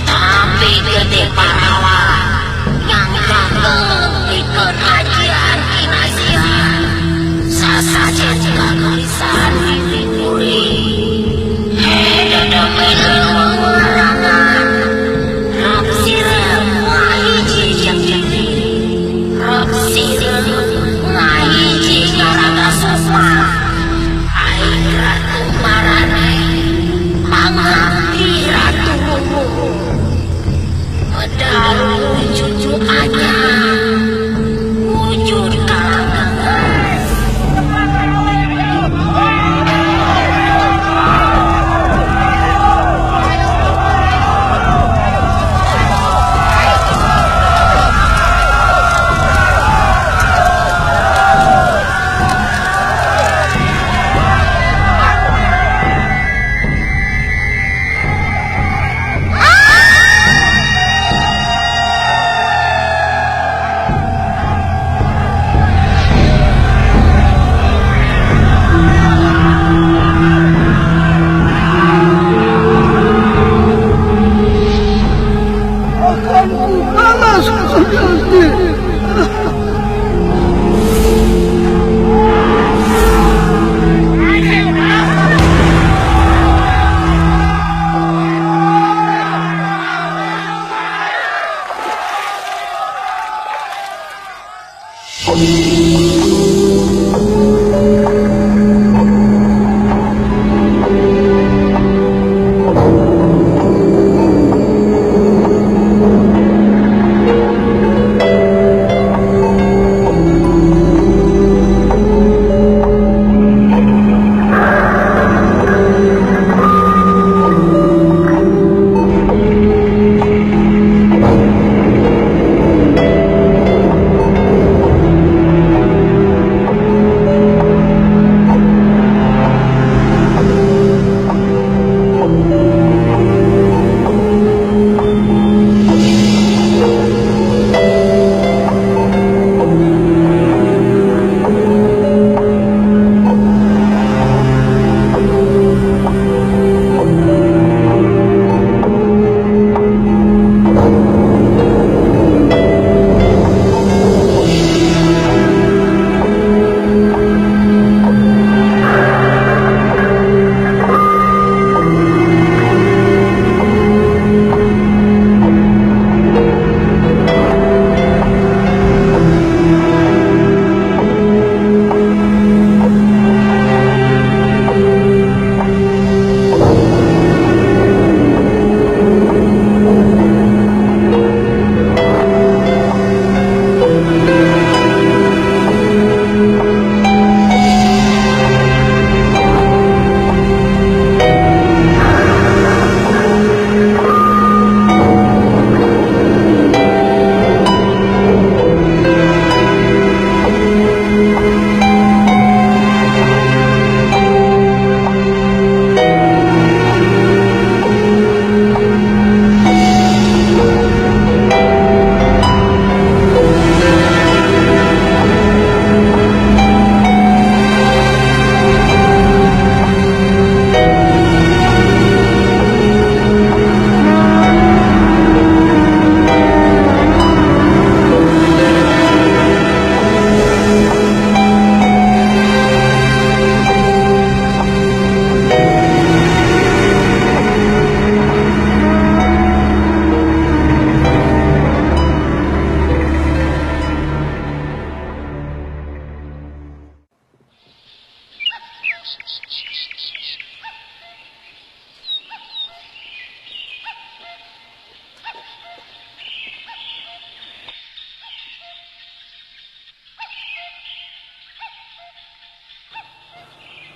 Tapi gede Parawa yang gageng ikut ajian Kinasia. Sasaja jika garisan dipuri. Dada-dada mengurangan. Rapsirem ngahiji yang jadi. Rapsirem ngahiji nyarada sopan. Aing ratu marane. Mangati ratu Medaru wujud aja wujud kalangan.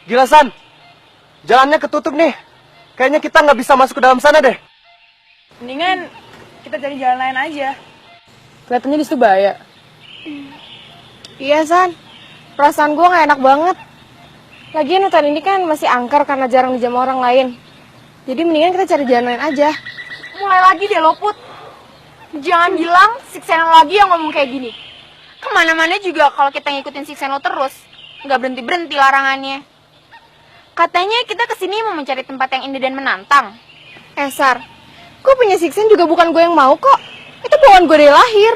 Gila San, jalannya ketutup nih. Kayaknya kita nggak bisa masuk ke dalam sana deh. Mendingan kita cari jalan lain aja. Kelihatannya di situ bahaya. Iya San, perasaan gue gak enak banget. Lagian hutan ini kan masih angker karena jarang dijamah orang lain. Jadi mendingan kita cari jalan lain aja. Mulai lagi deh lo Put. Jangan bilang Sikseno lagi yang ngomong kayak gini. Kemana-mana juga kalau kita ngikutin Sikseno terus, nggak berhenti-berhenti larangannya. Katanya kita kesini mau mencari tempat yang indah dan menantang. Sar, gue punya siksen juga bukan gue yang mau kok. Itu bawaan gue dari lahir.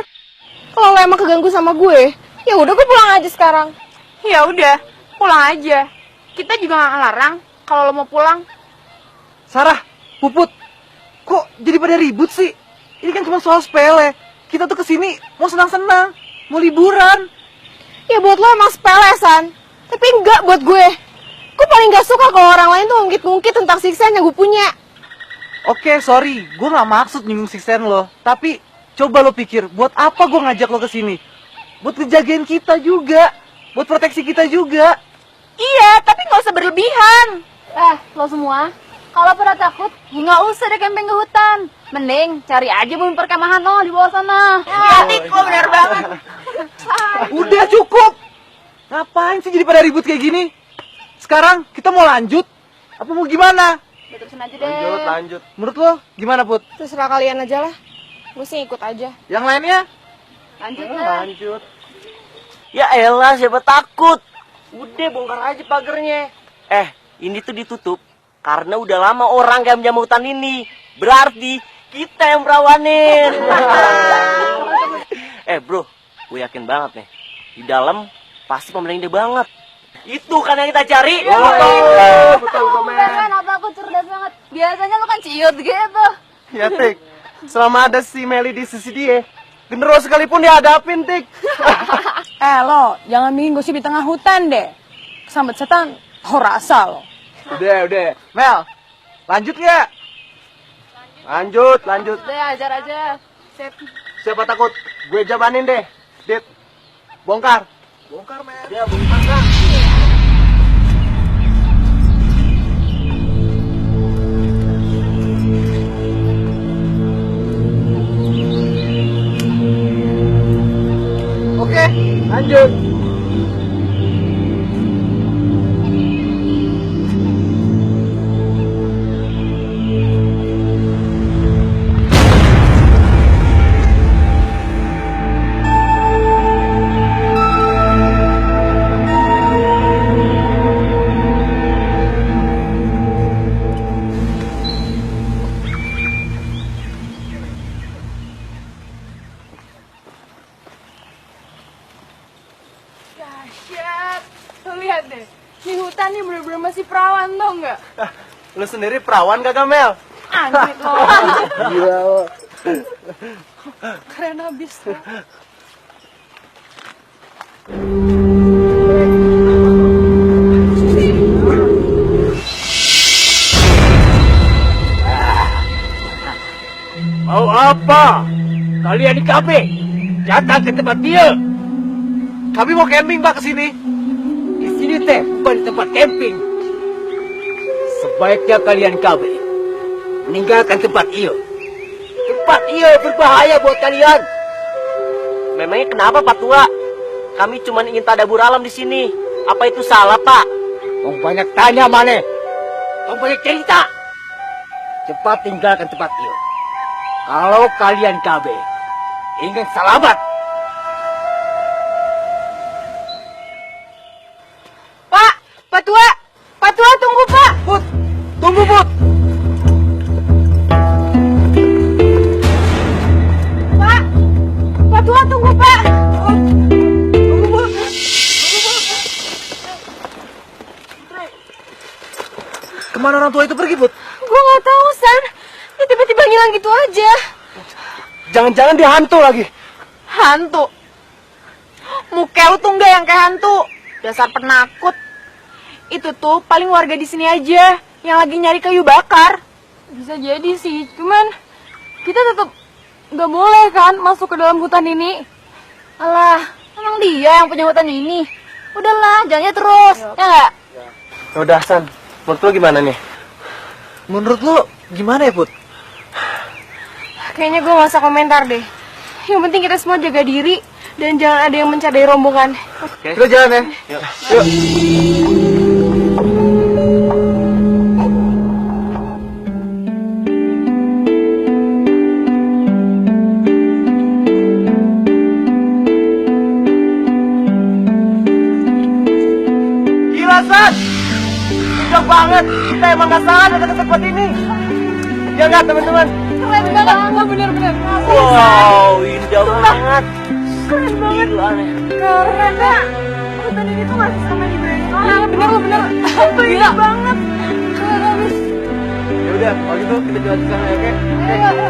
Kalau lo emang keganggu sama gue, ya udah gue pulang aja sekarang. Ya udah, pulang aja. Kita juga nggak ngelarang kalau lo mau pulang. Sarah, Puput, kok jadi pada ribut sih? Ini kan cuma soal sepele. Kita tuh kesini mau senang-senang, mau liburan. Ya buat lo emang sepele, San. Tapi enggak buat gue. Gue paling gak suka kalau orang lain tuh ngungkit-ngungkit tentang siksen yang gue punya. Oke, sorry, gue nggak maksud nyinggung siksen lo. Tapi coba lo pikir, buat apa gue ngajak lo kesini? Buat ngejagain kita juga, buat proteksi kita juga. Iya, tapi nggak usah berlebihan. Lo semua, kalau pada takut, nggak usah deh camping ke hutan. Mending cari aja bumi perkemahan lo di bawah sana. Iya, Tik, lo bener banget. Udah cukup. Ngapain sih jadi pada ribut kayak gini? Sekarang kita mau lanjut, apa mau gimana? Terusin aja deh. Lanjut. Menurut lo gimana, Put? Terserah kalian aja lah. Gue sih ikut aja. Yang lainnya? Lanjut Lanjut. Ya elah, siapa takut? Udah bongkar aja pagernya. Ini tuh ditutup karena udah lama orang gak menjamu hutan ini. Berarti kita yang merawanin. Bro, gue yakin banget nih. Di dalam pasti pemerintah banget. Itu kan yang kita cari. Betul, kan otakku cerdas banget. Biasanya lo kan ciut gitu. Ya, Tik. Selama ada si Meli di sisi dia, genderuwo sekalipun dihadapin, Tik. Lo, jangan bikin gosip di tengah hutan deh. Kesambet setan, tau rasa lo. Udah. Mel, lanjut ya? Lanjut. Udah, ajar aja. Set. Siapa takut? Gue jabanin deh. Dit, bongkar. Bongkar, Mel. Ya, bongkar, Kak. Oke, lanjut. Dahsyat. Lo lihat deh. Di hutan nih bener-bener masih perawan tau nggak? Lu sendiri perawan kagak, Mel? Anjir lo. Gila lo. Keren abis lo. Mau apa? Kalian di kafe. Datang ke tempat dia. Kami mau camping, Pak, kesini. Di sini teh bukan tempat camping. Sebaiknya kalian kabur. Meninggalkan tempat iyo. Tempat iyo berbahaya buat kalian. Memangnya kenapa, Pak Tua? Kami cuma ingin tadabur alam di sini. Apa itu salah, Pak? Mau banyak tanya mana? Mau banyak cerita. Cepat tinggalkan tempat iyo. Kalau kalian kabur, ingin selamat. Pak Tua tunggu Pak. Put, tunggu, Put. Pak Tua tunggu Pak. Tunggu, Put. Kemana orang tua itu pergi, Put? Gue nggak tahu San. Dia tiba-tiba ngilang gitu aja. Jangan-jangan dia hantu lagi. Hantu. Muka lu tuh enggak yang kayak hantu. Dasar penakut. Itu tuh paling warga di sini aja yang lagi nyari kayu bakar. Bisa jadi sih, cuman kita tetap nggak boleh kan masuk ke dalam hutan ini. Alah, emang dia yang punya hutan ini. Udahlah, jalannya terus. Ya enggak? Udah, San. Menurut lo gimana nih? Menurut lo gimana ya, Put? Kayaknya gue nggak usah komentar deh. Yang penting kita semua jaga diri dan jangan ada yang mencadai rombongan. Kita jalan ya. Yuk. Gila, San! indah banget. Kita emang gak salah datang ke tempat ini. Ya nggak teman-teman? Keren banget, nggak bener-bener. Wow, indah banget. Keren banget. Gila nih. Keren dah. Hutan ini tuh masih sama dibayangin orang. Iya bener lo bener. Gila banget. Keren abis. Ya udah, kalau gitu kita jalan ke sana ya, oke? Ayo.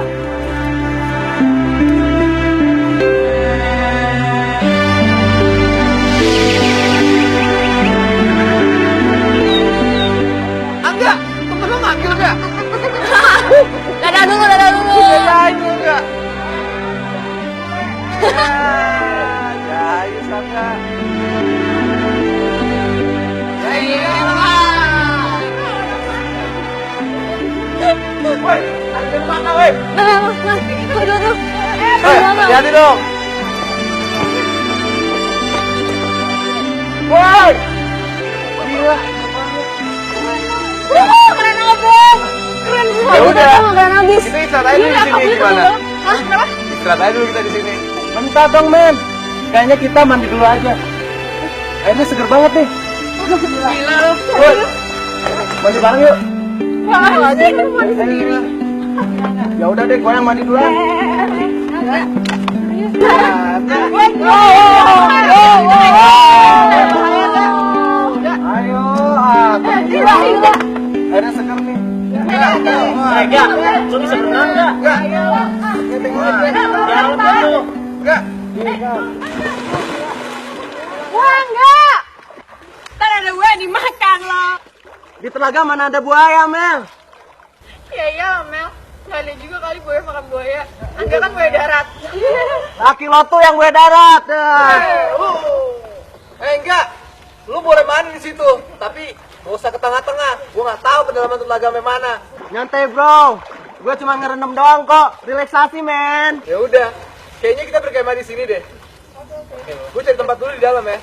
Angga, temen lo manggil gak? Dadah dulu, dadah dulu. Dadah juga. Ya, ayo Angga. Woi, ada yang mana, woi? Aduh. Hati-hati dong. Woi. Gila. Keren abis. Keren banget. Ya udah. Keren abis. Kita istirahat aja dulu di sini gimana? Hah, kenapa? Istirahat aja dulu kita di sini. Bentar dong, men. Kayaknya kita mandi dulu aja. Airnya seger banget nih. Gila lo. Woi. Mandi bareng yuk. Ya udah deh, gua yang mandi dulu. Ayo, airnya seger nih. Enggak, lu bisa berenang enggak? Jangan dulu. Wah, enggak. Ntar ada gue dimakan lo. Di telaga mana ada buaya, Mel? Ya iyalah Mel. Gak ada juga kali buaya makan buaya. Angga kan buaya darat. Laki lo tuh yang buaya darat. Enggak. Lu boleh mandi di situ, tapi gak usah ke tengah-tengah. Gua nggak tahu kedalaman telaga mana. Nyantai, bro. Gue cuma ngerendam doang kok. Relaksasi, men. Ya udah, kayaknya kita berkemah di sini deh. Gue cari tempat dulu di dalam ya.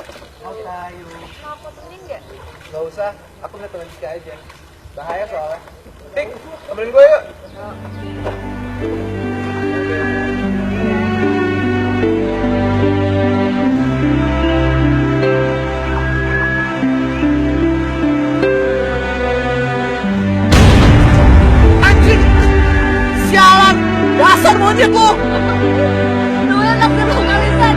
Gak usah, aku lihat teman Cika aja. Bahaya soalnya. Tik, temenin gue yuk. Anjing! Sialan! Dasar monyet lu! Lu enak dulu kalisan.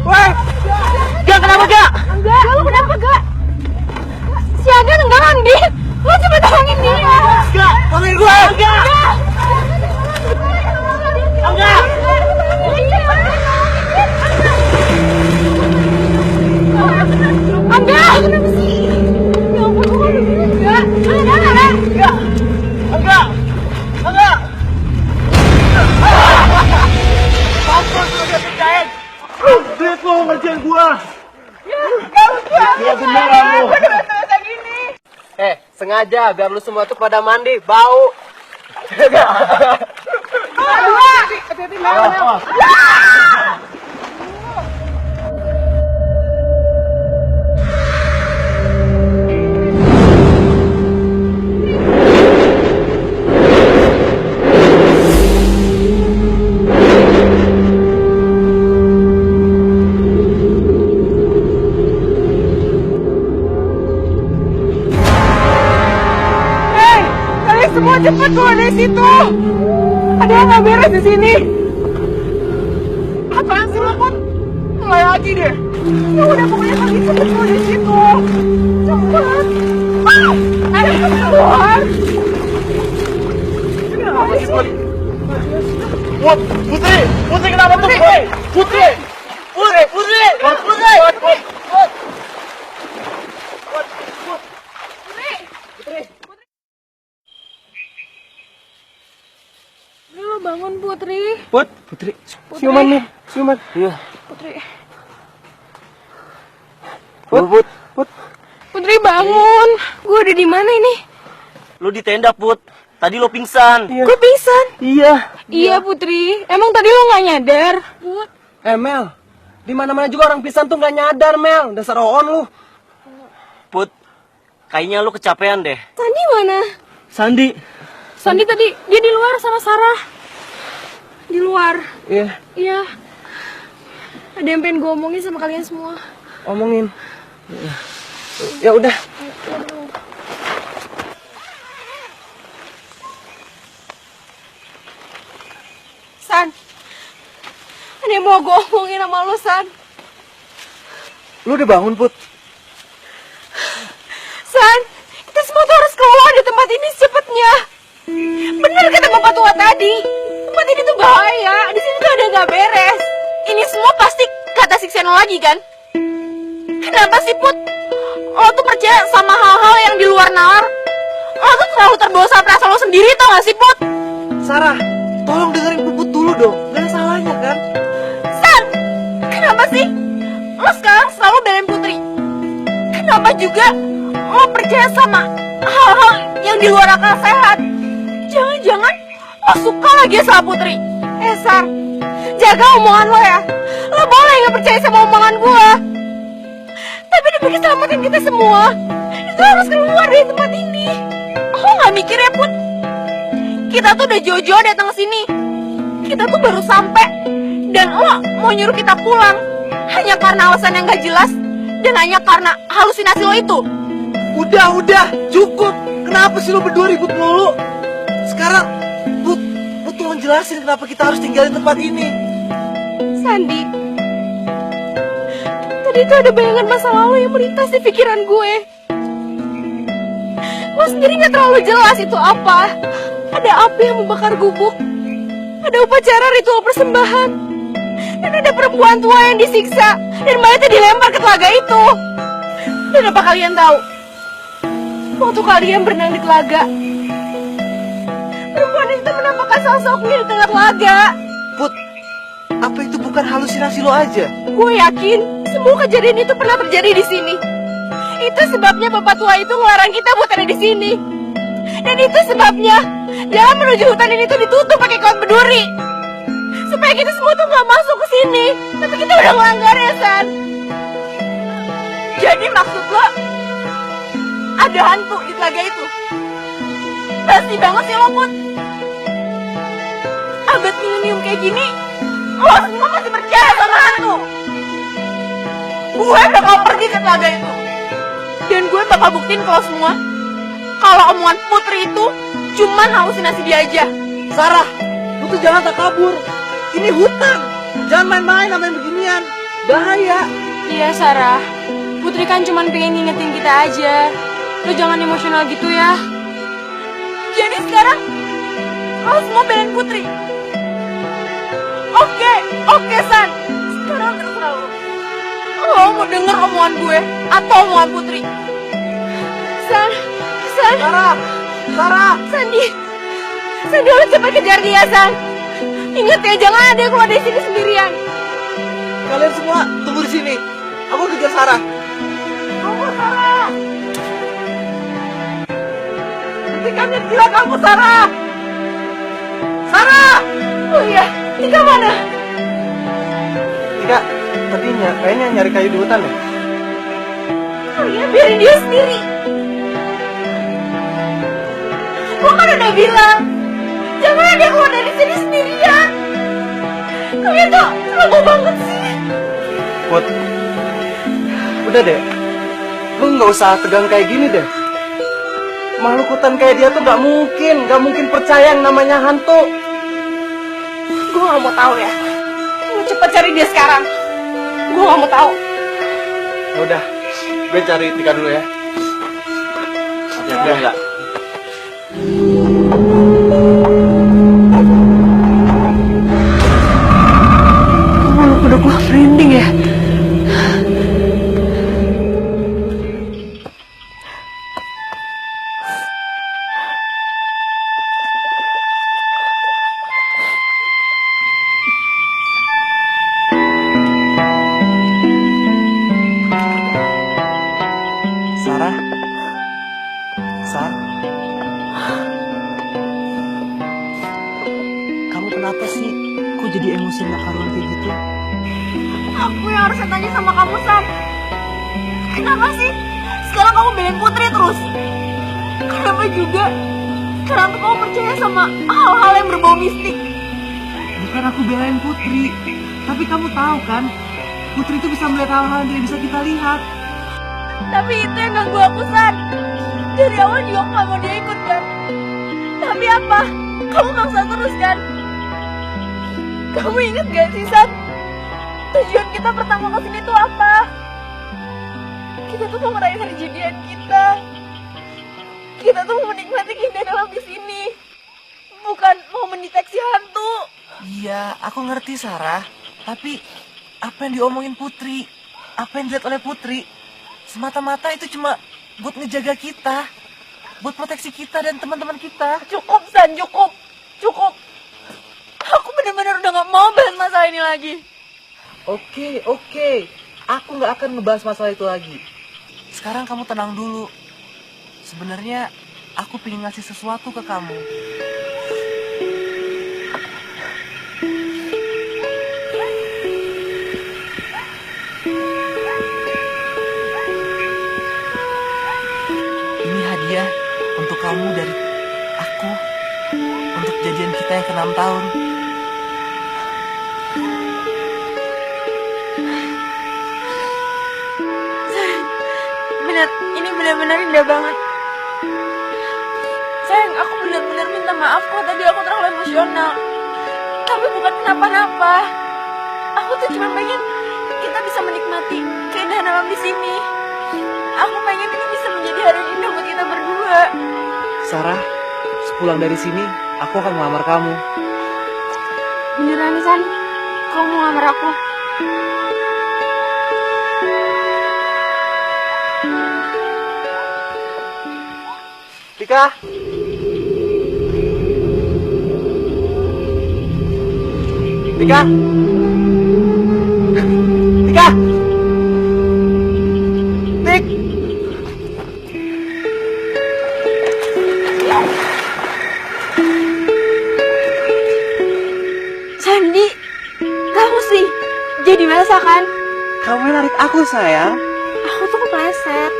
Woi! Gak kenapa gak? Enggak, lu kenapa enggak? Si Aga enggak mandi. Lu coba tolongin dia. Gak! Tolongin gue! Gak! Enggak! Angga! Kenapa sih? Ya ampun, kok ada gini? Enggak! Enggak! Enggak! Enggak! Mampus lu udah percaya! Lihat lo ngerjain gua! Ya bener lu! Sengaja biar lu semua tuh pada mandi, bau. Hati-hati, Mel. Semua cepat keluar dari situ. Ada yang nggak beres di sini. Apaan sih lo, Put? Mulai lagi deh. Ya udah pokoknya kami cepet keluar dari situ. Cepat. Ayo keluar. Putri! Putri kenapa tuh? Putri! Lu bangun, Putri. Putri. Siuman nih. Siuman. Iya. Putri. Putri bangun. Gue udah di mana ini? Lu di tenda, Put. Tadi lo pingsan. Gue pingsan. Iya. Iya Putri. Emang tadi lo nggak nyadar? Mel, di mana-mana juga orang pingsan tuh nggak nyadar, Mel. Dasar on lu. Put, kayaknya lu kecapean deh. Tadi mana? Sandi. Sandi tadi dia di luar sama Sarah. Di luar. Iya, Iya. Ada yang pengen gue omongin sama kalian semua. omongin. Ya udah. San, ada yang mau gue omongin sama lo, San. Lu udah bangun, Put? San, kita semua tuh harus keluar dari tempat ini secepatnya. Bener kata bapak tua tadi, tempat ini tuh bahaya. Di sini tuh ada yang nggak beres. Ini semua pasti kata siksa lo lagi kan? Kenapa sih, Put? Lo tuh percaya sama hal-hal yang di luar nalar? Lo tuh terlalu terbawa sama perasaan lo sendiri, tau gak sih, Put? Sarah, tolong dengerin Puput dulu dong. Gak ada salahnya kan? San, kenapa sih lo sekarang selalu belain Putri? Kenapa juga lo percaya sama hal-hal yang di luar akal sehat? Jangan-jangan lo suka lagi sama Putri? Sar, jaga omongan lo ya. Lo boleh gak percaya sama omongan gue, tapi demi keselamatan kita semua, itu harus keluar dari tempat ini. Lo gak mikir ya, Put? Kita tuh udah jauh-jauh datang ke sini. Kita tuh baru sampai dan lo mau nyuruh kita pulang hanya karena alasan yang gak jelas dan hanya karena halusinasi lo itu. Udah, cukup. Kenapa sih lu berdua ribut mulu? Sekarang, Put tolong jelasin kenapa kita harus tinggalin tempat ini. Sandi, tadi tuh ada bayangan masa lalu yang melintas di pikiran gue. Gue sendiri gak terlalu jelas itu apa. Ada api yang membakar gubuk, ada upacara ritual persembahan, dan ada perempuan tua yang disiksa dan mayatnya dilempar ke telaga itu. Dan apa kalian tahu? Waktu kalian berenang di telaga, perempuan itu menampakkan sosoknya di tengah telaga. Put, apa itu bukan halusinasi lo aja? Gue yakin semua kejadian itu pernah terjadi di sini. Itu sebabnya bapak tua itu ngelarang kita buat ada di sini. Dan itu sebabnya jalan menuju hutan ini tuh ditutup pakai kawat berduri, supaya kita semua tuh nggak masuk ke sini. Tapi kita udah ngelanggar ya, San. Jadi maksud lo ada hantu di telaga itu? Pasti banget sih lo, Put. Abad milenium kayak gini, lo semua masih percaya sama hantu. Gue bakal pergi ke telaga itu, dan gue bakal buktiin kalau semua kalau omongan Putri itu cuman halusinasi dia aja. Sarah, lu tuh jangan takabur. Ini hutan. Jangan main-main sama yang beginian. Bahaya. Iya, Sarah. Putri kan cuman pengen ngingetin kita aja. Lu jangan emosional gitu ya. Jadi sekarang lo semua belain Putri. Oke, San. Sekarang terserah lo. Lo mau denger omongan gue atau omongan Putri? San. Sarah, Sandi, lo cepat kejar dia, San. Ingat ya, jangan ada yang keluar dari sini sendirian. kalian semua tunggu di sini. Aku kejar Sarah. Kamu Sarah. Hentikan gila kamu, Sarah. Sarah. Oh iya, Tika mana? Tika, tadinya kayaknya nyari kayu di hutan ya. Kalian biarin dia sendiri. Gua kan udah bilang, jangan ada yang keluar dari sini sendirian. Kalian tuh terlalu banget sih. Put, udah deh. Lu nggak usah tegang kayak gini deh. Makhluk hutan kayak dia tuh nggak mungkin percaya yang namanya hantu. Gue gak mau tahu ya. Lu cepet cari dia sekarang. Gue gak mau tahu. Ya udah, gue cari Tika dulu ya. Ya udah enggak. Malu udah gue merinding ya. Sarah, kamu kenapa sih? Kok jadi emosi nggak karuan kayak gitu? Aku yang harus tanya sama kamu, San. Kenapa sih sekarang kamu belain Putri terus? Kenapa juga Kenapa kamu percaya sama hal-hal yang berbau mistik? Bukan aku belain Putri, tapi kamu tahu kan, Putri itu bisa melihat hal-hal yang tidak bisa kita lihat. Tapi itu yang ganggu aku, San. Dari awal juga aku gak mau dia ikut kan. Tapi apa? Kamu maksa terus kan? Kamu ingat gak sih, San? Tujuan kita pertama kesini tuh apa? Kita tuh mau merayakan hari jadian kita. Kita tuh mau menikmati keindahan alam di sini. Bukan mau mendeteksi hantu. Iya, aku ngerti Sarah. Tapi apa yang diomongin Putri, apa yang dilihat oleh Putri, semata-mata itu cuma buat ngejaga kita, buat proteksi kita dan teman-teman kita. Cukup, San, cukup. Cukup. Aku benar-benar udah gak mau bahas masalah ini lagi. Oke. Aku nggak akan ngebahas masalah itu lagi. Sekarang kamu tenang dulu. Sebenarnya aku pengen ngasih sesuatu ke kamu. Ini hadiah untuk kamu dari aku untuk jadian kita yang ke-6 tahun. Ini benar-benar indah banget. Sayang, aku benar-benar minta maaf kok tadi aku terlalu emosional. Tapi bukan kenapa-napa. Aku tuh cuma pengen kita bisa menikmati keindahan alam di sini. Aku pengen ini bisa menjadi hari yang indah buat kita berdua. Sarah, sepulang dari sini, aku akan melamar kamu. Beneran, San? Kamu mau ngelamar aku? Tika! Tika! Tika! Tik! Sandi, kamu sih jadi masakan. Kamu yang narik aku, sayang. Aku tuh kepleset.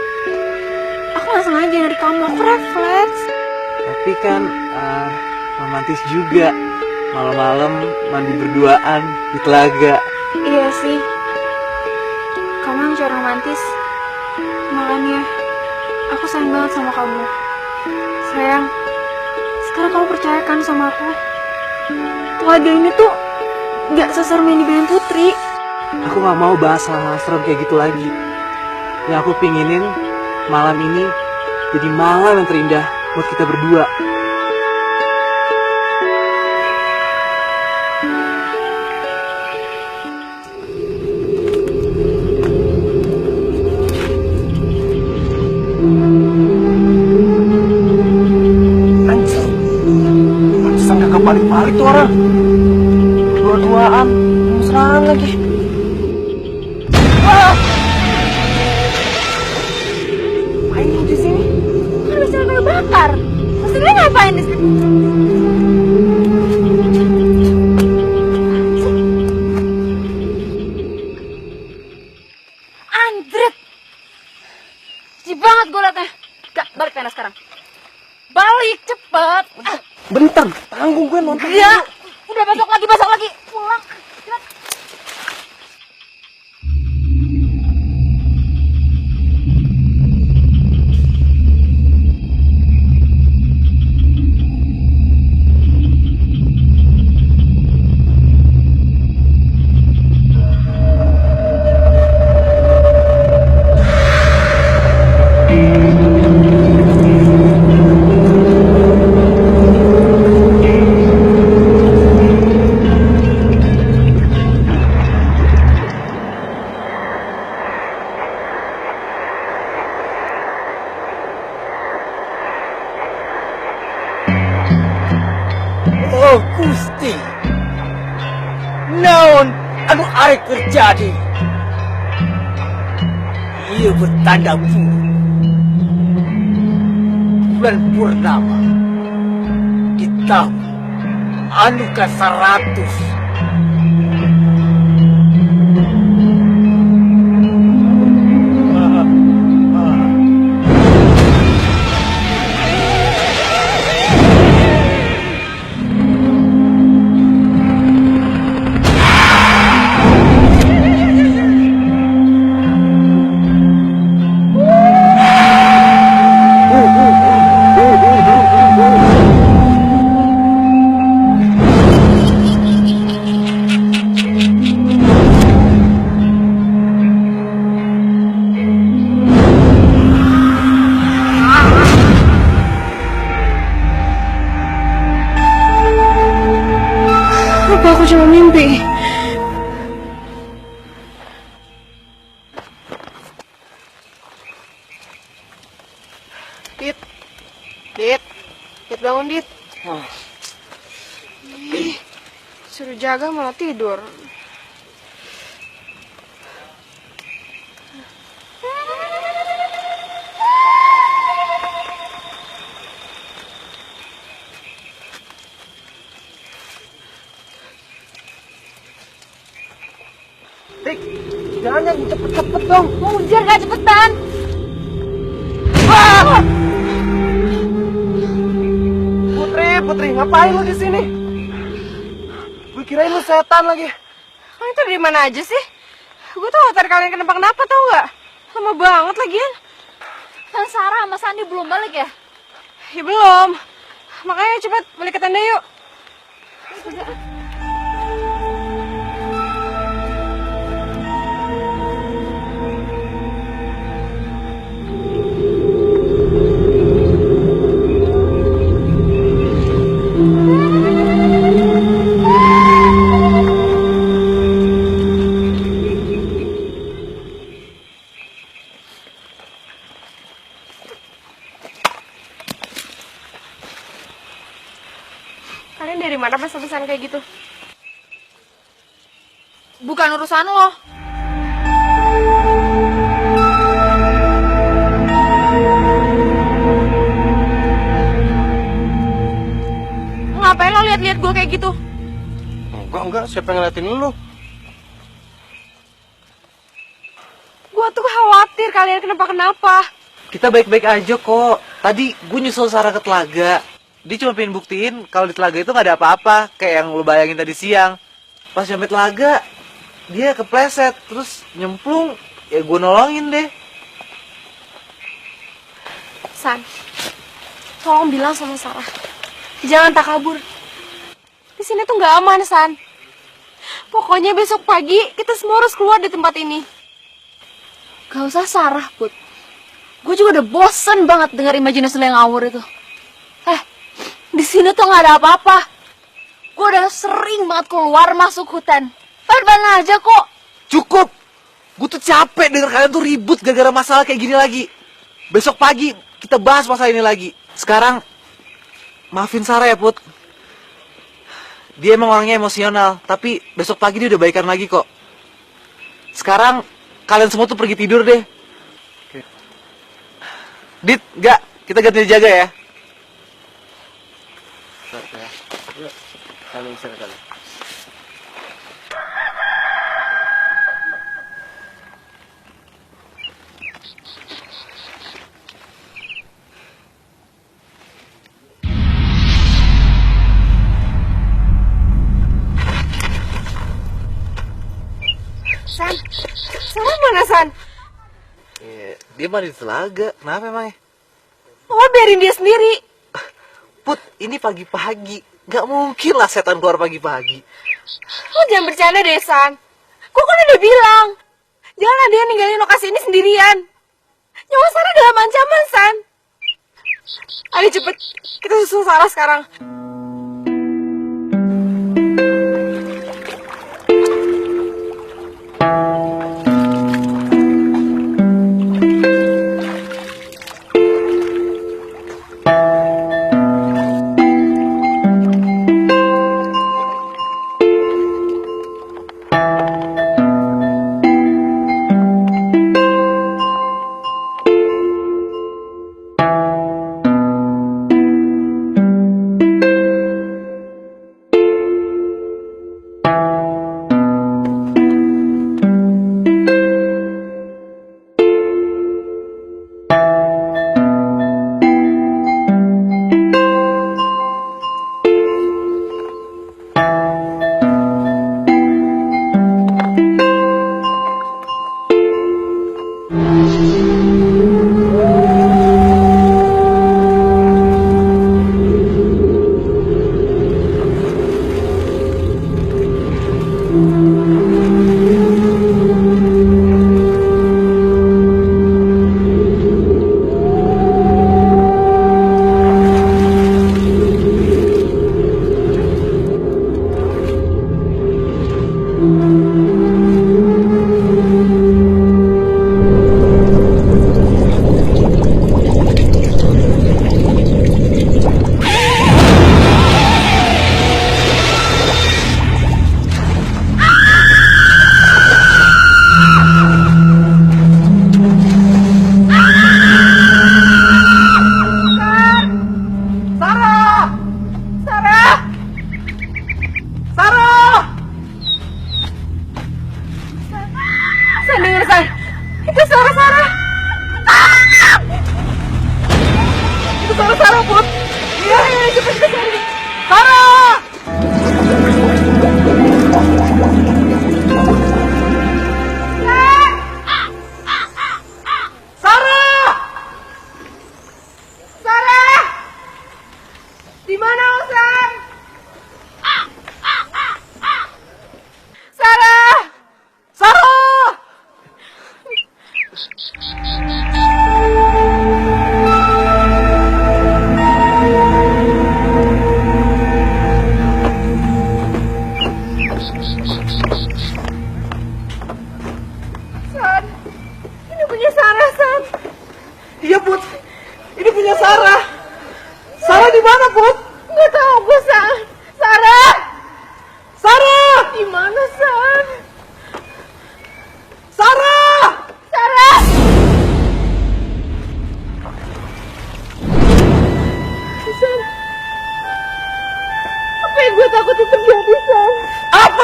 Aku gak sengaja narik kamu, aku refleks. Tapi kan romantis juga. Malam-malam mandi berduaan di telaga. Iya sih. Kamu yang cowok romantis. Makanya aku sayang banget sama kamu. Sayang, sekarang kamu percayakan sama aku. Telaga ini tuh gak seserem yang dibilang Putri. Aku gak mau bahas hal-hal serem kayak gitu lagi. Yang aku pinginin malam ini jadi malam yang terindah buat kita berdua. Anjir, pantesan gak balik-balik tuh orang. Dua-duaan, mesraan lagi. Ngapain lu di sini? Kan bisa bakar. Maksudnya ngapain di sini? Andret. Jijik banget gue liatnya. Gak, balik tenda sekarang. Balik, cepet. Bentar, tanggung gue nonton. Iya. Udah besok lagi. Pulang. Cepet. Oh Gusti, naon anu arek terjadi? Ia bertanda buruk. Bulan purnama di tahun anu ke-100. Apa aku cuma mimpi? Dit. Dit. Dit bangun, Dit. Ih, suruh jaga malah tidur. Dik, jangan cepet-cepet dong. Mau ujar gak cepetan? Putri, ngapain lu di sini? Gue kirain lu setan lagi. Kalian itu dari mana aja sih? Gue tau hotel kalian kenapa-kenapa tau gak? Lama banget lagian. Kan Sarah sama Sandi belum balik ya? Ya belum. Makanya cepet balik ke tenda yuk. Kalian dari mana pesan-pesan kayak gitu? Bukan urusan lo. Ngapain lo lihat-lihat gue kayak gitu? Enggak, siapa yang ngeliatin lu? Gue tuh khawatir kalian kenapa-kenapa. Kita baik-baik aja kok. Tadi gue nyusul Sarah ke telaga. Dia cuma pengen buktiin kalau di telaga itu nggak ada apa-apa, kayak yang lu bayangin tadi siang. Pas nyampe telaga, dia kepleset, terus nyemplung. Ya gue nolongin deh. San, tolong bilang sama Sarah, jangan takabur. Di sini tuh nggak aman, San. Pokoknya besok pagi kita semua harus keluar di tempat ini. Gak usah Sarah, Put. Gue juga udah bosen banget dengar imajinasi lo yang ngawur itu. Di sini tuh nggak ada apa-apa. Gue udah sering banget keluar masuk hutan. Pan aja kok. Cukup! Gue tuh capek denger kalian tuh ribut gara-gara masalah kayak gini lagi. Besok pagi kita bahas masalah ini lagi. Sekarang, maafin Sarah ya, Put. Dia emang orangnya emosional, tapi besok pagi dia udah baikan lagi kok. Sekarang, kalian semua tuh pergi tidur deh. Dit, enggak, kita ganti jaga ya. Kami istirahat. San, Sarah mana, San? Dia mah di telaga, kenapa emangnya? Oh, biarin dia sendiri. Put, ini pagi-pagi. Gak mungkin lah setan keluar pagi-pagi. Lo jangan bercanda deh, San. Gue kan udah bilang, jangan ada yang ninggalin lokasi ini sendirian. Nyawa Sarah dalam ancaman, San. Ayo cepet, kita susul Sarah sekarang.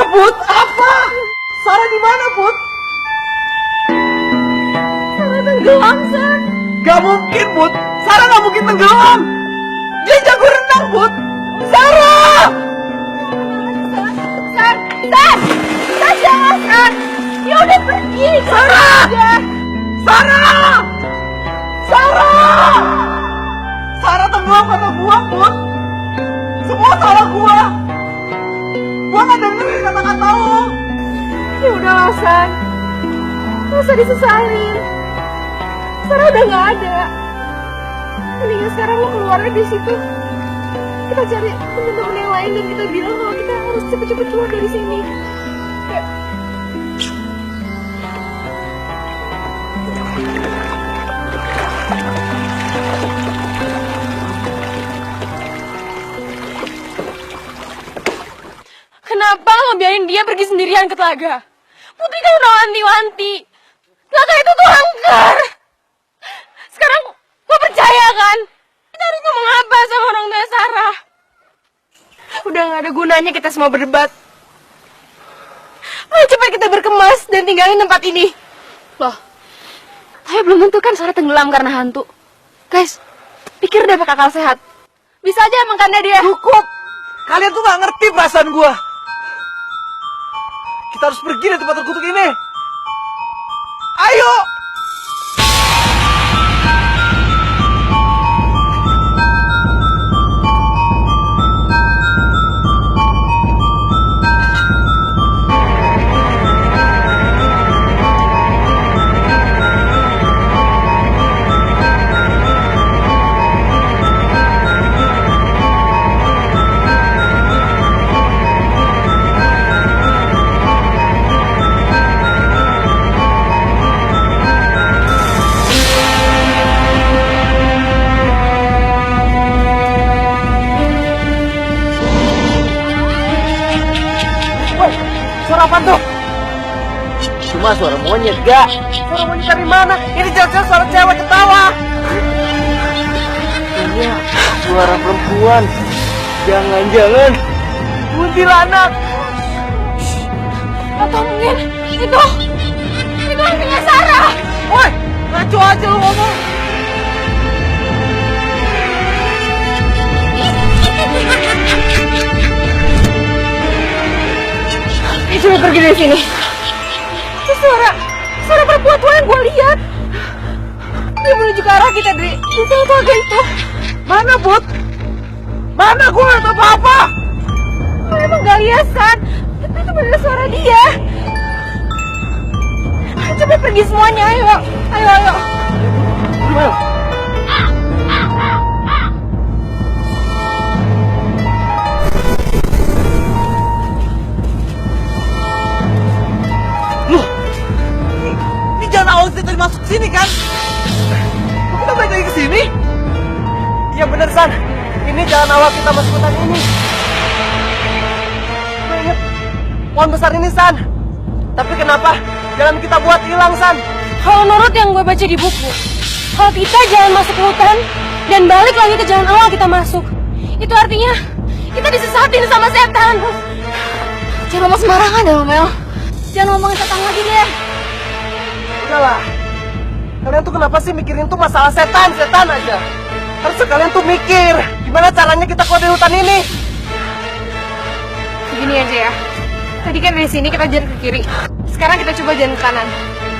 Put? Apa? Sarah di mana, Put? Sarah tenggelam, San. Gak mungkin, Put. Sarah gak mungkin tenggelam. Dia jago renang, Put. Sarah! San, jangan, San. Dia udah pergi. Sarah! Sarah! Sarah! Sarah tenggelam karena gua, Put. Semua salah gua. Gua gak dengerin kata-kata lo. Ya udahlah, San. Gak usah disesalin. Sarah udah gak ada. Mendingan sekarang lo keluar dari situ. Kita cari teman-teman yang lain dan kita bilang kalau kita harus cepet-cepet keluar dari sini. Ya. Kenapa lo biarin dia pergi sendirian ke telaga? Putri kan udah wanti-wanti. Telaga itu tuh angker. Sekarang lo percaya kan? Kita harus ngomong apa sama orang tua Sarah? Udah gak ada gunanya kita semua berdebat. Ayo cepat kita berkemas dan tinggalin tempat ini. Loh, tapi belum tentu kan Sarah tenggelam karena hantu. Guys, pikir deh pakai akal sehat. Bisa aja emang karena dia. Cukup. Kalian tuh gak ngerti perasaan gua. Kita harus pergi dari tempat terkutuk ini. Ayo! Suara apa tuh? Cuma suara monyet, gak? Suara monyet dari mana? Ini jelas-jelas suara cewek ketawa. Iya, suara perempuan. Jangan-jangan kuntilanak. Atau mungkin itu hantunya Sarah. Woi, ngaco aja lu ngomong. Coba pergi dari sini. Itu suara perempuan tua yang gue lihat. Dia menuju ke arah kita dari telaga itu. Mana, Put? Mana? Gue gak tau apa-apa. Gue emang gak lihat, San. Tapi itu bener suara dia. Coba pergi semuanya, ayo. Ayo. Gimana? Loh, ini jalan awal kita tadi masuk sini kan? Kok kita balik lagi ke sini? Iya bener, San. Ini jalan awal kita masuk hutan ini. Gue inget pohon besar ini, San. Tapi kenapa jalan kita buat hilang, San? Kalau menurut yang gue baca di buku, kalau kita jalan masuk ke hutan dan balik lagi ke jalan awal kita masuk, itu artinya kita disesatin sama setan. Jangan ngomong sembarangan deh, Mel. Jangan ngomongin setan lagi deh. Udahlah. Kalian tuh kenapa sih mikirin tuh masalah setan aja? Harusnya kalian tuh mikir gimana caranya kita keluar dari hutan ini. Begini aja ya. Tadi kan dari sini kita jalan ke kiri. Sekarang kita coba jalan ke kanan.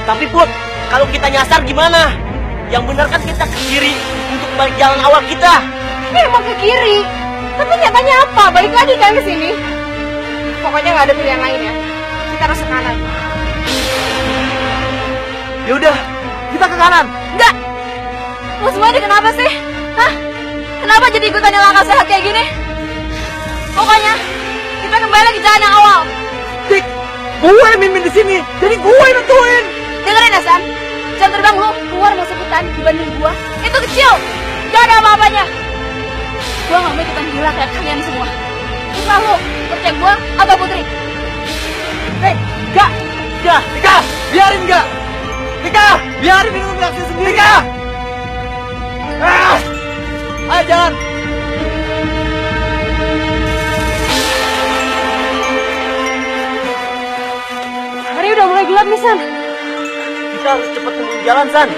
Tapi Put, kalau kita nyasar gimana? Yang benar kan kita ke kiri untuk balik jalan awal kita. Ini emang ke kiri. Tapi nyatanya apa? Balik lagi kan ke sini. Pokoknya nggak ada pilihan lain ya. Kita harus ke kanan. Ya udah, kita ke kanan. Enggak. Lo semua ini kenapa sih? Hah? Kenapa jadi ikutan yang langkah sehat kayak gini? Pokoknya kita kembali ke jalan yang awal. Dik, gue yang mimpin di sini, jadi gue yang nentuin. Dengerin ya, San. Jam terbang lu keluar masuk hutan dibanding gua itu kecil. Gak ada apa-apanya. Gua gak mau ikutan gila kayak kalian semua. Kita lu, percaya gua atau Putri? Hei, gak, Dika, biarin gak. Dika, biarin ini beraksi sendiri. Dika, ayo jalan. gelap nih, San. Kita harus cepat menuju jalan, San.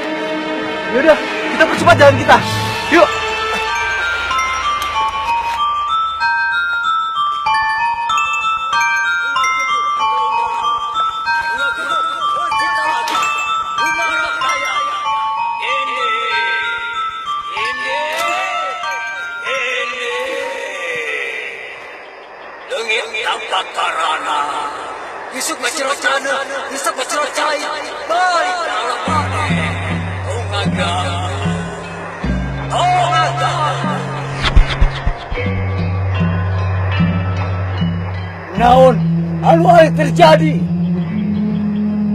Yaudah, kita percepat jalan kita. Yuk. Naon, anu ari terjadi?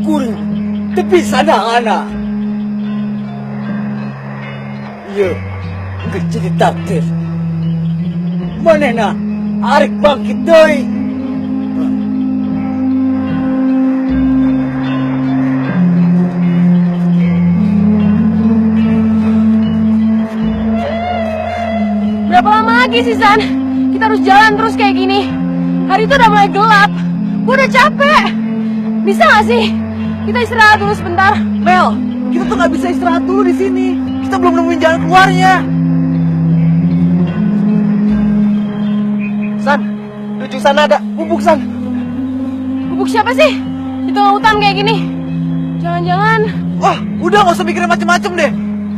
Kuring, tepi sana ana. Iya, kecil takdir. Manehna arek bangkit deui. Berapa lama lagi sih, San? Kita harus jalan terus kayak gini. Hari itu udah mulai gelap. Gue udah capek. Bisa gak sih? Kita istirahat dulu sebentar. Mel, kita tuh nggak bisa istirahat dulu di sini. Kita belum nemuin jalan keluarnya. San, di ujung sana ada bubuk, San. Bubuk siapa sih? Di tengah hutan kayak gini. Jangan-jangan... Wah, udah nggak usah mikirin macem-macem deh.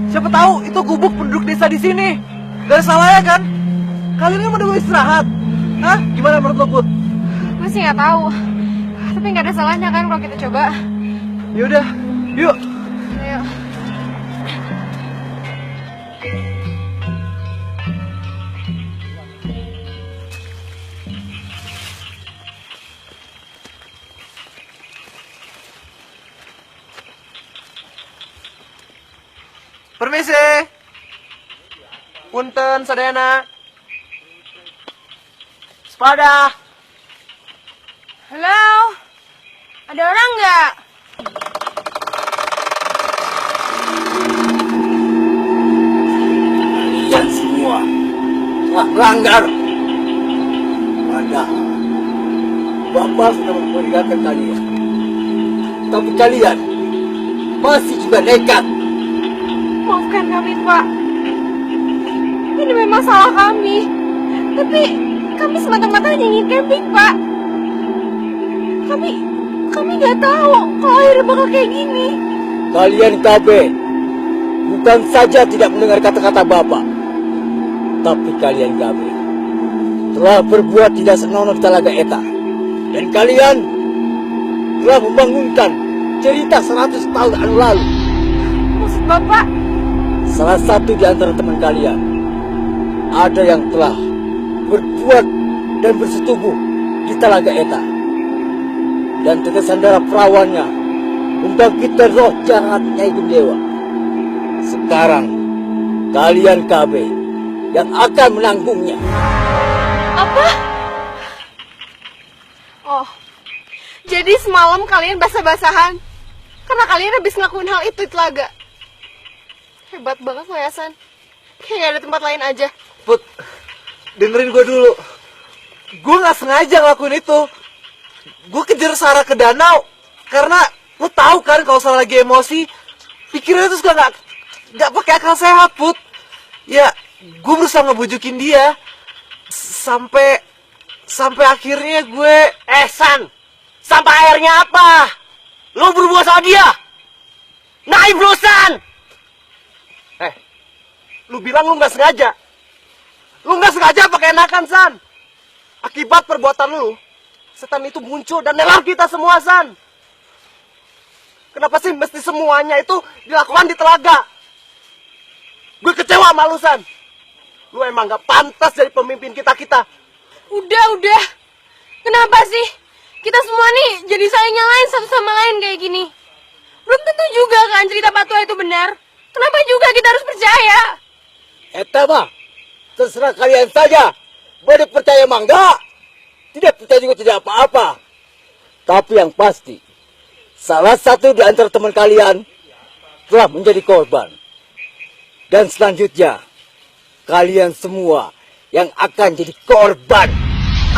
Siapa tahu itu gubuk penduduk desa di sini. Gak ada salahnya kan? Kalian kan mau istirahat. Hah? Gimana menurut lo, Put? Gue sih gak tahu. Tapi gak ada salahnya kan kalau kita coba. Yaudah, yuk. Ayo. Permisi. Punten, sadayana. Sepada. Halo? Ada orang nggak? Kalian semua telah melanggar. Padahal Bapak sudah memperingatkan kalian. Tapi kalian masih juga nekat. Maafkan kami, Pak. Ini memang salah kami. Tapi kami semata-mata hanya ingin camping, Pak. Kami nggak tahu kalau akhirnya bakal kayak gini. Kalian KB bukan saja tidak mendengar kata-kata Bapak, tapi kalian KB telah berbuat tidak senonoh di Talaga Eta. Dan kalian telah membangunkan cerita 100 tahun anu lalu. Maksud Bapak? Salah satu di antara teman kalian ada yang telah berbuat dan bersetubuh di Talaga Eta. Dan terkesan darah perawannya membangkitkan roh jahat Nyai Gundewa. Sekarang kalian KB yang akan menanggungnya. Apa? Oh, jadi semalam kalian basah-basahan karena kalian habis ngelakuin hal itu di Telaga. Hebat banget lo ya, San. Kayak gak ada tempat lain aja. Put, dengerin gue dulu. Gue nggak sengaja ngelakuin itu. Gue kejar Sarah ke danau karena lo tahu kan kalau Sarah lagi emosi, pikirannya tuh suka nggak pakai akal sehat, Put. Ya, gue berusaha ngebujukin dia sampai akhirnya gue San, sampai akhirnya apa? Lo berbuat sama dia? Naif lo, San! lu bilang lu nggak sengaja. Lu nggak sengaja pakai enakan, San. Akibat perbuatan lu, setan itu muncul dan nelar kita semua, San. Kenapa sih mesti semuanya itu dilakukan di Telaga? Gue kecewa sama lu, San. Lu emang gak pantas jadi pemimpin kita-kita. Udah. Kenapa sih? Kita semua nih jadi saling nyalain satu sama lain kayak gini. Belum tentu juga kan cerita Patua itu benar. Kenapa juga kita harus percaya? Eta mah terserah kalian saja. Boleh percaya mah enggak, tidak percaya juga tidak apa-apa. Tapi yang pasti, salah satu di antara teman kalian telah menjadi korban. Dan selanjutnya, kalian semua yang akan jadi korban.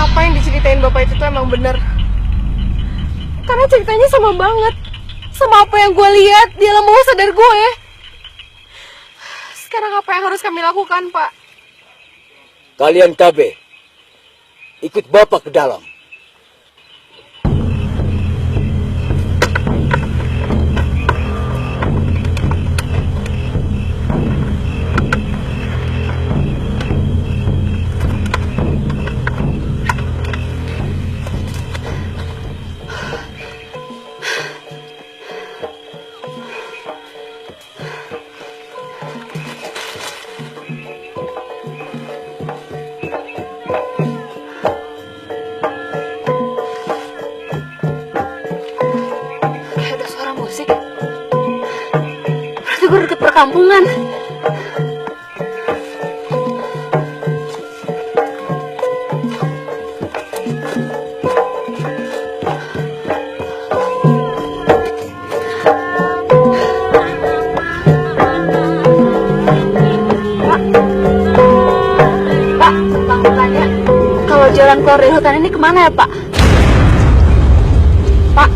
Apa yang diceritain Bapak itu tuh emang benar. Karena Karena ceritanya sama banget sama apa yang gue lihat di alam bawah sadar gue. Sekarang apa yang harus kami lakukan, Pak? Kalian KB, ikut Bapak ke dalam. Kayak ada suara musik. Berarti gue deket perkampungan. Pak, Bang tanya, kalau jalan keluar dari hutan ini kemana ya, Pak? Pak.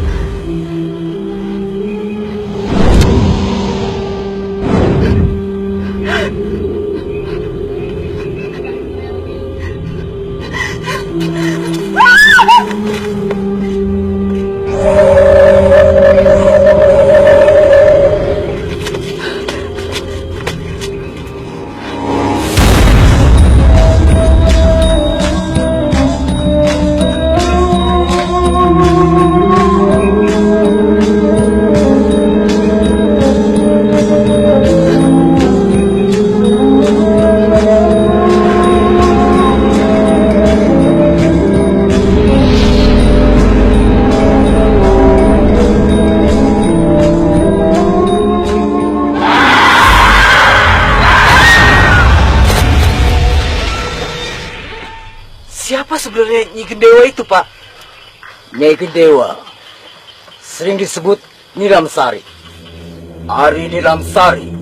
Siapa sebenarnya Nyi Gendewa itu, Pak? Nyai Gendewa sering disebut Nilamsari. Ari Nilamsari,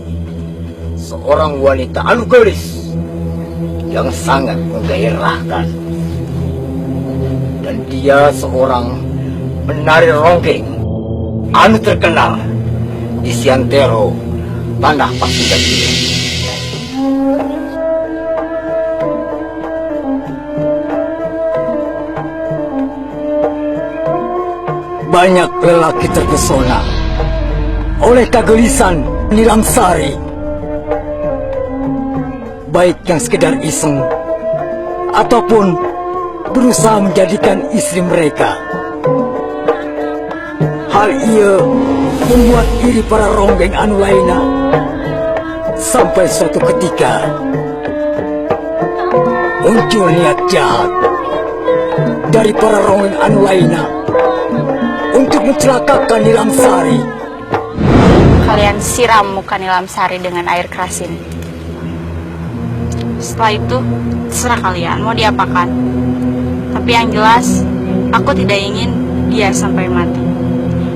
seorang wanita anu gelis yang sangat menggairahkan. Dan dia seorang penari ronggeng anu terkenal di Siantero, tanah Pasundan ini. Banyak lelaki terpesona oleh kegelisan Nilamsari, baik yang sekedar iseng ataupun berusaha menjadikan istri mereka. Hal ia membuat iri para ronggeng anu lainnya, sampai suatu ketika muncul niat jahat dari para ronggeng anu lainnya untuk mencelakakan Nilamsari. Kalian siram muka Nilamsari dengan air keras ini. Setelah itu, terserah kalian mau diapakan. Tapi yang jelas, aku tidak ingin dia sampai mati.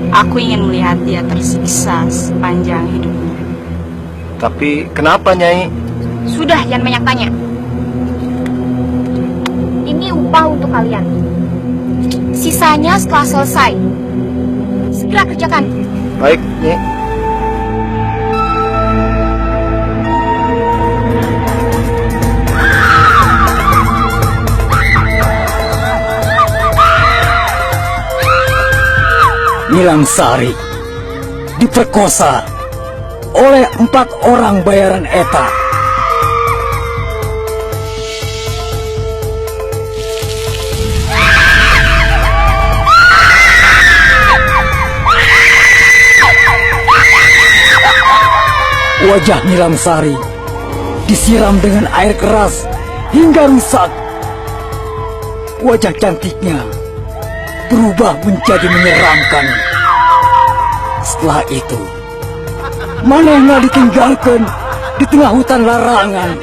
Aku ingin melihat dia tersiksa sepanjang hidupnya. Tapi kenapa, Nyai? Sudah, jangan banyak tanya. Ini upah untuk kalian. Sisanya setelah selesai. Segera kerjakan. Baik, Nyai. Nilamsari diperkosa oleh 4 orang bayaran Eta. Wajah Nilamsari disiram dengan air keras hingga rusak. Wajah cantiknya berubah menjadi menyeramkan. Setelah itu, manehna ditinggalkan di tengah hutan larangan.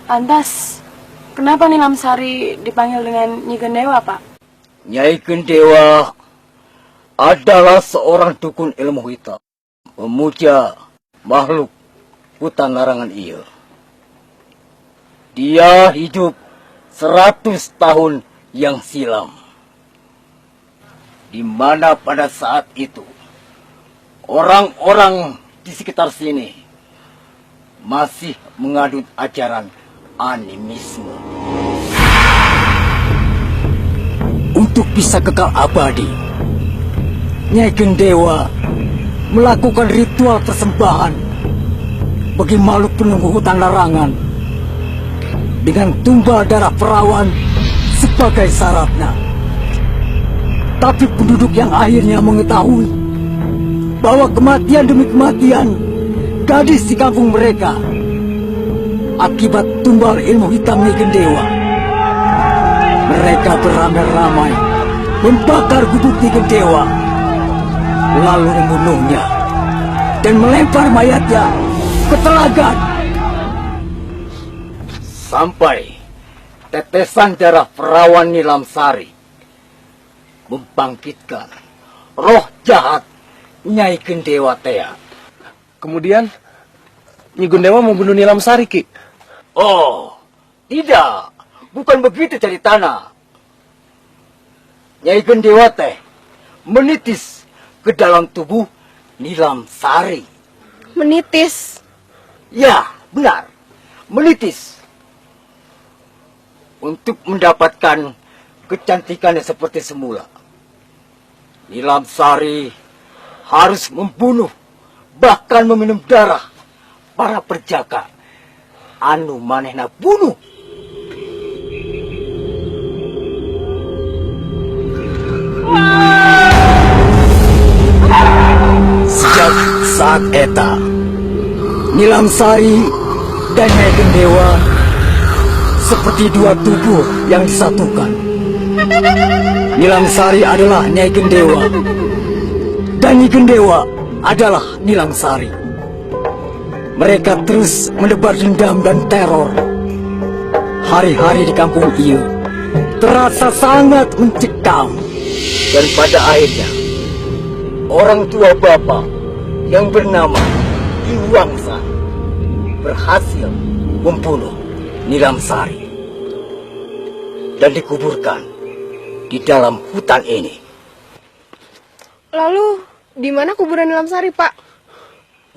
Lantas, kenapa Nilamsari dipanggil dengan Nyi Gendewa, Pak? Nyai Gendewa adalah seorang dukun ilmu hitam, memuja makhluk hutan larangan ia. Dia hidup 100 tahun yang silam. di mana pada saat itu orang-orang di sekitar sini masih mengadut ajaran animisme. Untuk bisa kekal abadi, Nyai Gendewa melakukan ritual persembahan bagi makhluk penunggu hutan larangan dengan tumbal darah perawan sebagai syaratnya. Tapi penduduk yang akhirnya mengetahui bahwa kematian demi kematian gadis di kampung mereka akibat tumbal ilmu hitam Nyai Gendewa, mereka beramai-ramai membakar gubuk Nyai Gendewa, lalu membunuhnya dan melempar mayatnya ke telaga. Sampai tetesan darah perawan Nilamsari membangkitkan roh jahat Nyai Gendewa Tea. Kemudian Nyi Gendewa membunuh Nilamsari, Ki. Oh, tidak. Bukan begitu ceritanya. Nyai Gendewa Teh menitis ke dalam tubuh Nilamsari. Menitis. Ya, benar. Menitis. Untuk mendapatkan kecantikannya seperti semula. Nilamsari harus membunuh, bahkan meminum darah para perjaka anu manehna bunuh. Sejak saat eta, Nilamsari dan Nyai Gendewa seperti dua tubuh yang disatukan. Nilamsari adalah Nyai Gendewa, dan Nyai Gendewa adalah Nilamsari. Mereka terus menebar dendam dan teror. Hari-hari di kampung ini terasa sangat mencekam. Dan pada akhirnya, orang tua bapak yang bernama Iwangsa berhasil membunuh Nilamsari dan dikuburkan di dalam hutan ini. Lalu, di mana kuburan Nilamsari, Pak?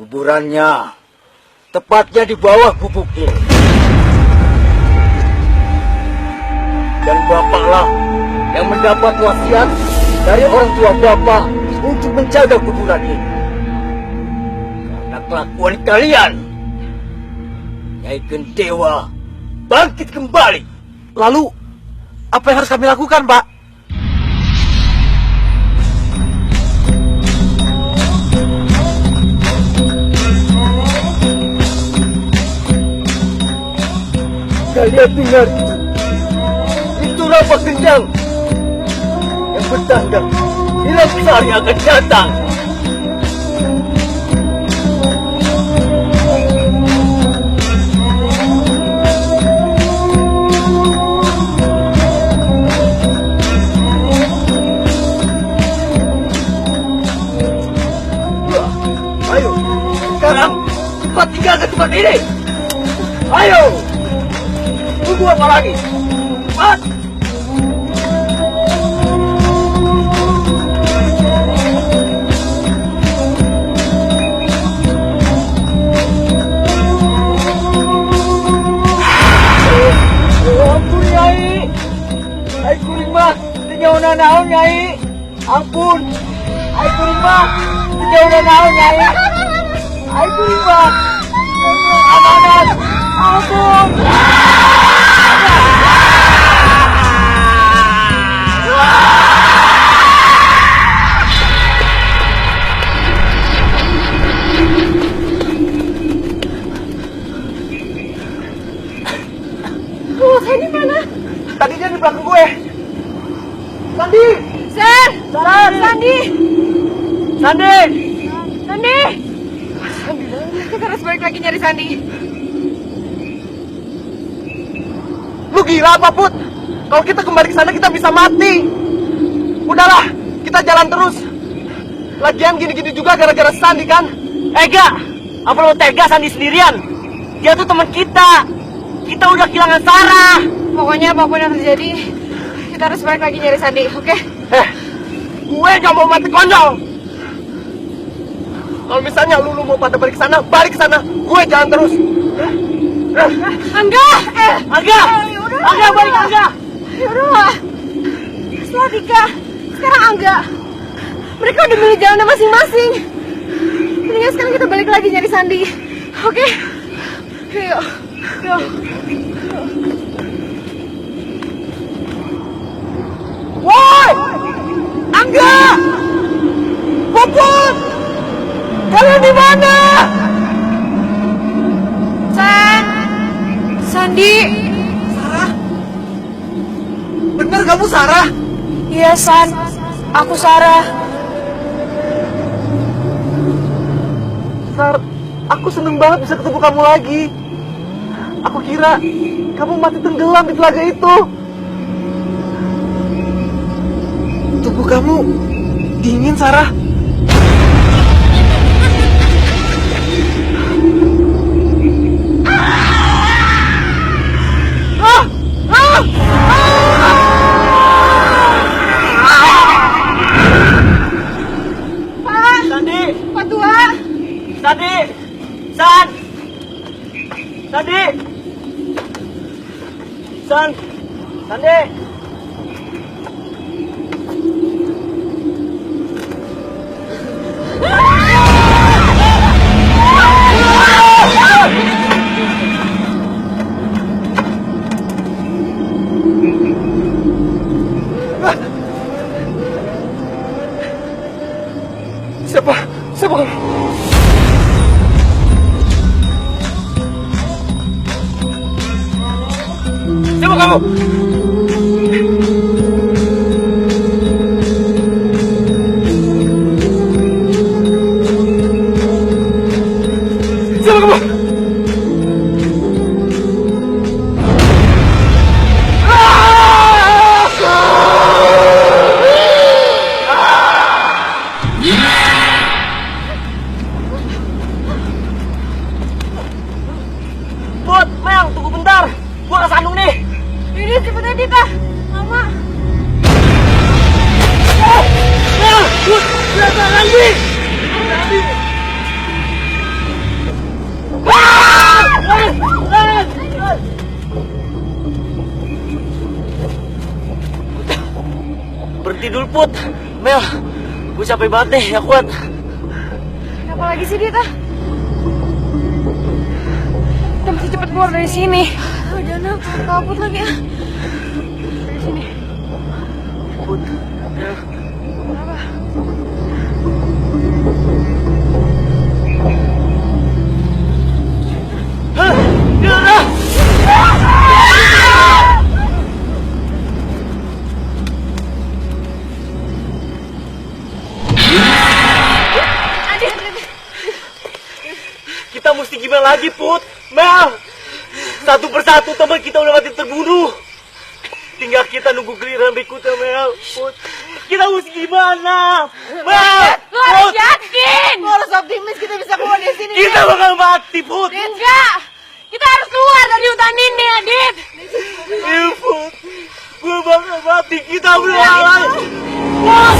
Kuburannya tepatnya di bawah gubuk ini. Dan bapaklah yang mendapat wasiat dari orang tua bapak untuk menjaga kuburan ini. Karena kelakuan kalian, Nyai Gendewa bangkit kembali. Lalu, apa yang harus kami lakukan, Pak? Kalian dengar itu? Itu rapat gendang yang bertanda Nilamsari akan datang. Ayo, sekarang cepat tinggalkan tempat ini. Ayo, tunggu apa lagi? Cepat! Ampun, Nyai. Ai kuring mah sejauh naon, Nyai. Ampun. Ai kuring mah sejauh naon, Nyai. Ai kuring mah amanat. Ampun. Sandi mana? Tadi dia di belakang gue. Sandi! Sen! Saran! Sandi! Sandi! Sandi! Kita harus balik lagi nyari Sandi. Lu gila apa, Put? Kalau kita kembali ke sana kita bisa mati. Udahlah, kita jalan terus. Lagian gini-gini juga gara-gara Sandi kan? Ega, apa lo tega Sandi sendirian? Dia tuh teman kita. Kita udah kehilangan Sarah. Pokoknya apapun yang terjadi, kita harus balik lagi nyari Sandi, oke? Gue gak mau mati konyol. Kalau misalnya lu mau pada balik ke sana, gue jalan terus. Angga! Angga! Angga, balik Angga! Yaudahlah. Setelah Dika, sekarang Angga. Mereka udah milih jalannya masing-masing. Mendingan sekarang kita balik lagi nyari Sandi. Oke? Yuk. Yuk. Woi! Angga! Puput! Kalian di mana? Sandi. Sarah? Bener kamu Sarah? Iya, San. Aku Sarah. Sar, aku seneng banget bisa ketemu kamu lagi. Aku kira kamu mati tenggelam di telaga itu. Tubuh kamu dingin, Sarah. Sandi! Pak Tua. Sandi! San! Sandi! San! Sandi! Siapa kamu? Siapa kamu? Siapa kamu? Put, Mel, tunggu bentar. Gua kesandung nih. Ini cepetan Dika. Mama. Mel, Put, belakang Andi. Berhenti dulu, Put. Mel, gue capek banget nih, gak kuat. Kenapa lagi sih Dika? Kita mesti cepet keluar dari sini. Oh, jangan kabut lagi ya. Dari sini. Put, Mel. Kenapa? Hah? Gila! Kita mesti gimana lagi, Put? Mel! Satu persatu teman kita udah mati terbunuh. Tinggal kita nunggu giliran berikutnya, Mel. Put, kita mesti gimana? Mel! Lo harus Put! yakin. Lo harus optimis kita bisa keluar dari sini. Kita bakal mati, Put! Enggak. Kita harus keluar dari hutan ini, Adit. Iya, Put. Gue bakal mati, kita berdua. Put!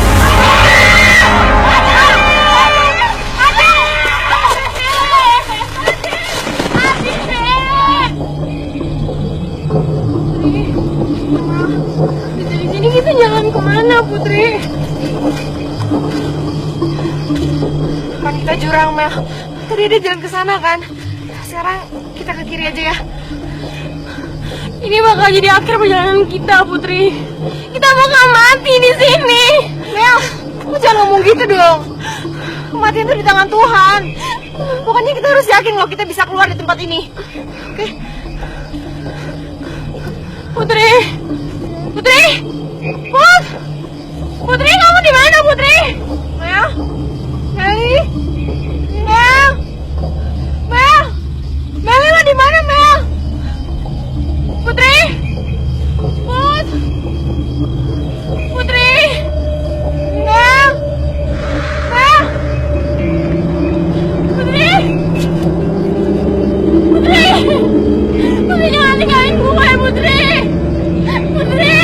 Dari sini kita jalan kemana, Putri? Kan kita jurang, Mel. Tadi dia jalan ke sana kan? Sekarang kita ke kiri aja ya. Ini bakal jadi akhir perjalanan kita, Putri. Kita bakal mati di sini. Mel, lu jangan ngomong gitu dong. Kematian itu di tangan Tuhan. Pokoknya kita harus yakin kalau kita bisa keluar di tempat ini. Oke? Putri! Putri! Putri, kamu di mana, Putri? Mel? Meli? Mel? Mel? Mel, lo di mana, Mel? Putri? Putri? Mel? Mel? Putri? Putri? Putri, jangan tinggalin gue, Putri! Putri!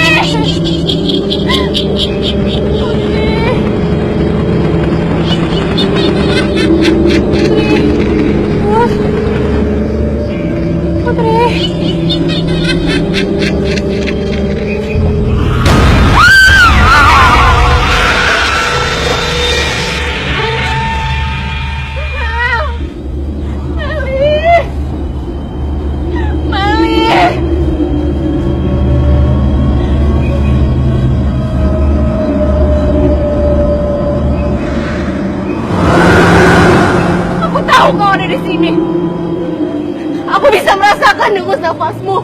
menembus nafasmu.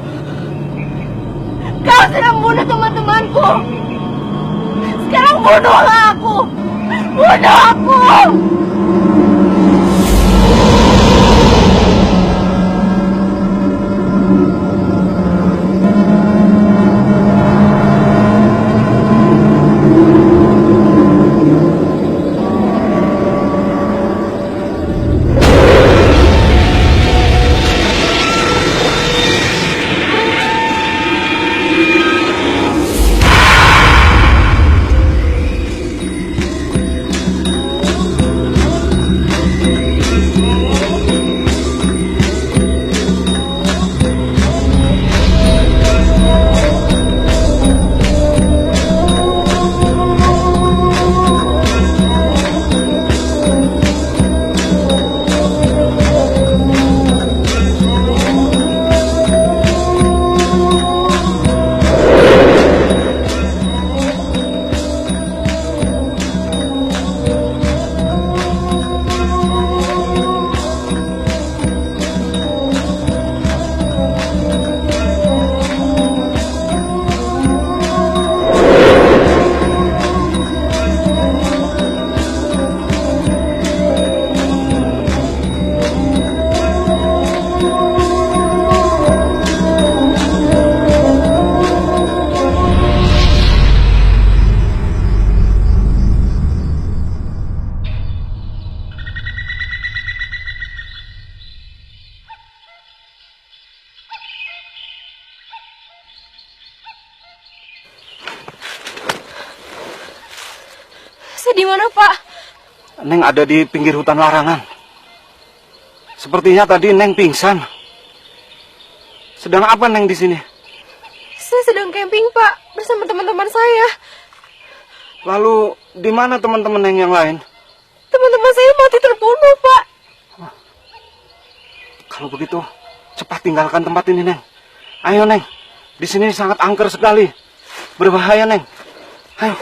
Kau sudah membunuh teman-temanku. Sekarang bunuhlah aku. Bunuh aku. Saya di mana, Pak? Neng ada di pinggir hutan larangan. Sepertinya tadi Neng pingsan. Sedang apa Neng di sini? Saya sedang camping, Pak, bersama teman-teman saya. Lalu di mana teman-teman Neng yang lain? Teman-teman saya mati terbunuh, Pak. Kalau begitu, cepat tinggalkan tempat ini, Neng. Ayo, Neng. Di sini sangat angker sekali. Berbahaya, Neng. Ayo.